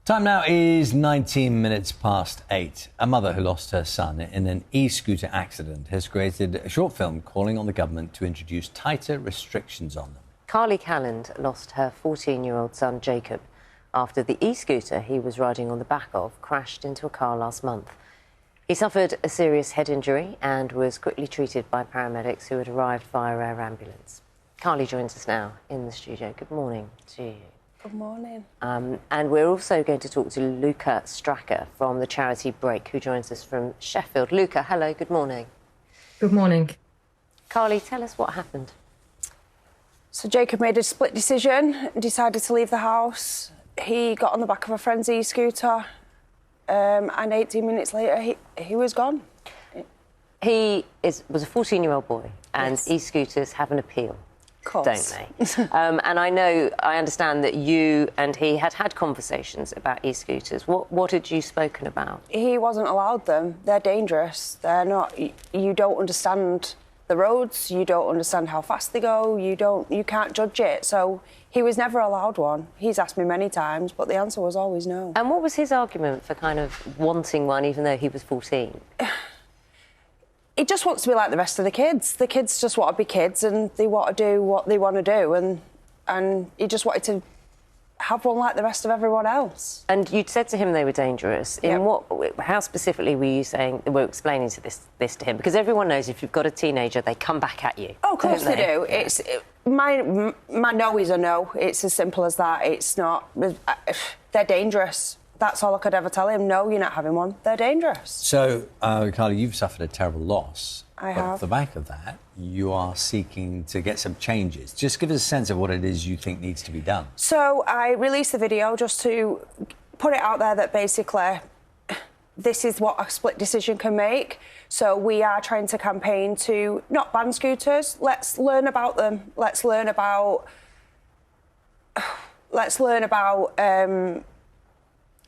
Time now is 19 minutes past 8. A mother who lost her son in an e-scooter accident has created a short film calling on the government to introduce tighter restrictions on them. Carly Calland lost her 14-year-old son Jacob after the e-scooter he was riding on the back of crashed into a car last month. He suffered a serious head injury and was quickly treated by paramedics who had arrived via air ambulance. Carly joins us now in the studio. Good morning to you. Good morning. And we're also going to talk to Luca Stracker from the charity Break, who joins us from Sheffield. Luca, hello, good morning. Good morning. Carly, tell us what happened. So Jacob made a split decision and decided to leave the house. He got on the back of a friend's e-scooter and 18 minutes later he was gone. He was a 14-year-old boy and Yes. E-scooters have an appeal. Course. Don't they? And I understand that you and he had conversations about e-scooters. What had you spoken about? He wasn't allowed them. They're dangerous. They're not. You don't understand the roads. You don't understand how fast they go. You can't judge it. So he was never allowed one. He's asked me many times, but the answer was always no. And what was his argument for kind of wanting one, even though he was 14? He just wants to be like the rest of the kids. The kids just want to be kids and they want to do what they want to do. And he just wanted to have one like the rest of everyone else. And you'd said to him they were dangerous. Yep. How specifically were you explaining this to him? Because everyone knows if you've got a teenager, they come back at you. Oh, of course don't they do. My no is a no. It's as simple as that. It's not. They're dangerous. That's all I could ever tell him. No, you're not having one. They're dangerous. So, Carly, you've suffered a terrible loss. I But have. off the back of that, you are seeking to get some changes. Just give us a sense of what it is you think needs to be done. So I released the video just to put it out there that basically this is what a split decision can make. So we are trying to campaign to not ban scooters. Let's learn about them. Let's learn about.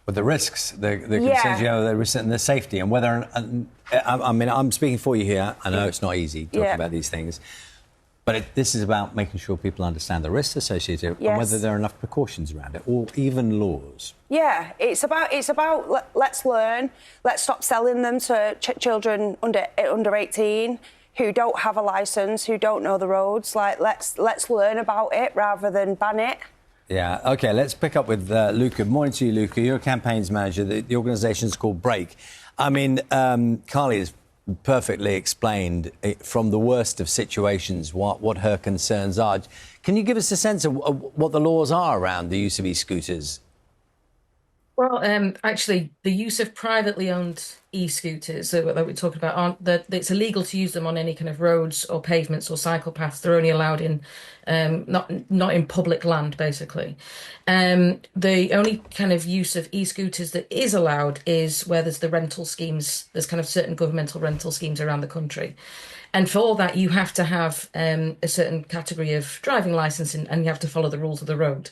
But the risks, the Yeah. concerns, the risks and the safety, and whether, I mean, I'm speaking for you here. I know it's not easy talking Yeah. about these things, but this is about making sure people understand the risks associated and Yes. whether there are enough precautions around it, or even laws. Yeah, it's about let's learn. Let's stop selling them to children under 18 who don't have a license, who don't know the roads. Like let's learn about it rather than ban it. Yeah, OK, let's pick up with Luca. Morning to you, Luca. You're a campaigns manager. The organisation's called Break. I mean, Carly has perfectly explained from the worst of situations what her concerns are. Can you give us a sense of what the laws are around the use of e-scooters? Well, actually, the use of privately owned e-scooters that we're talking about it's illegal to use them on any kind of roads or pavements or cycle paths. They're only allowed in not in public land, basically. The only kind of use of e-scooters that is allowed is where there's the rental schemes. There's kind of certain governmental rental schemes around the country. And for all that, you have to have a certain category of driving licence and you have to follow the rules of the road.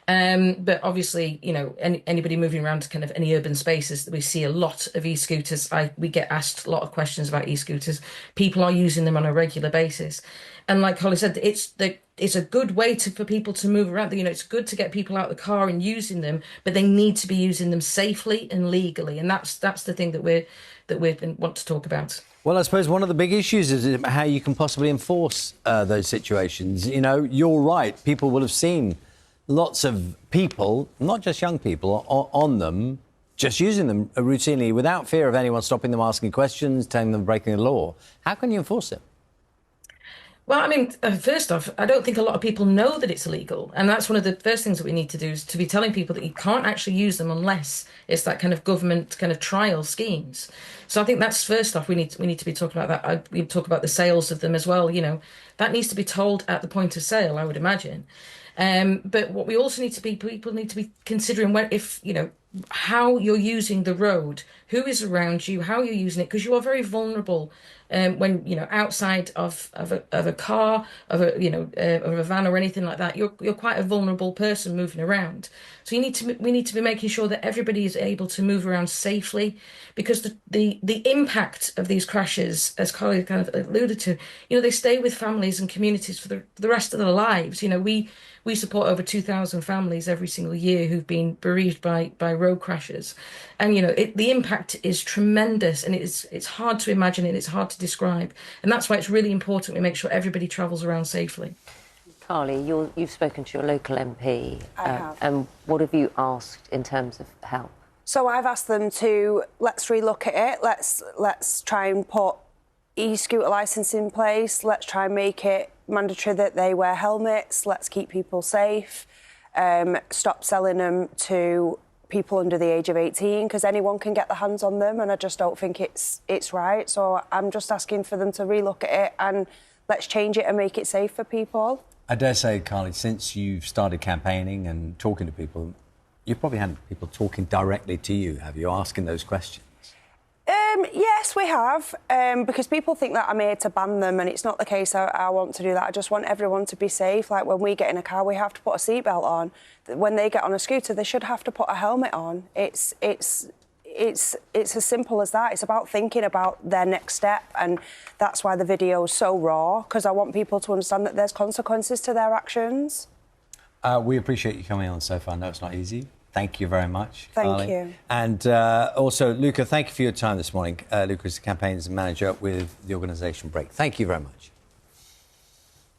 But obviously, you know, anybody moving around kind of any urban spaces, we see a lot of e-scooters. We get asked a lot of questions about e-scooters. People are using them on a regular basis. And like Holly said, it's a good way for people to move around. You know, it's good to get people out of the car and using them, but they need to be using them safely and legally. And that's the thing that we want to talk about. Well, I suppose one of the big issues is how you can possibly enforce those situations. You know, you're right. People will have seen lots of people, not just young people, on them, just using them routinely without fear of anyone stopping them, asking questions, telling them breaking the law. How can you enforce it? Well, I mean, first off, I don't think a lot of people know that it's illegal. And that's one of the first things that we need to do is to be telling people that you can't actually use them unless it's that kind of government kind of trial schemes. So I think that's first off, we need to be talking about that. We talk about the sales of them as well. You know, that needs to be told at the point of sale, I would imagine. But what we also need to be, people need to be considering how you're using the road, who is around you, how you're using it, because you are very vulnerable when outside of a car, of a van or anything like that. You're quite a vulnerable person moving around. So we need to be making sure that everybody is able to move around safely, because the impact of these crashes, as Carly kind of alluded to, they stay with families and communities for the rest of their lives. We We support over 2,000 families every single year who've been bereaved by road crashes. And, you know, the impact is tremendous, and it's hard to imagine and it's hard to describe. And that's why it's really important we make sure everybody travels around safely. Carly, you've spoken to your local MP. I have. And what have you asked in terms of help? So I've asked them to let's relook at it. Let's try and put e-scooter licence in place. Let's try and make it mandatory that they wear helmets. Let's keep people safe. Stop selling them to people under the age of 18 because anyone can get their hands on them, and I just don't think it's right. So I'm just asking for them to relook at it and let's change it and make it safe for people. I dare say, Carly, since you've started campaigning and talking to people, you've probably had people talking directly to you, have you, asking those questions? Yes, we have, because people think that I'm here to ban them, and it's not the case. I want to do that. I just want everyone to be safe. Like when we get in a car, we have to put a seatbelt on. When they get on a scooter, they should have to put a helmet on. It's as simple as that. It's about thinking about their next step, and that's why the video is so raw, because I want people to understand that there's consequences to their actions. We appreciate you coming on so far. I know it's not easy. Thank you very much, Thank Carly. you. And also, Luca, thank you for your time this morning. Luca is the campaigns manager with the organisation Break. Thank you very much.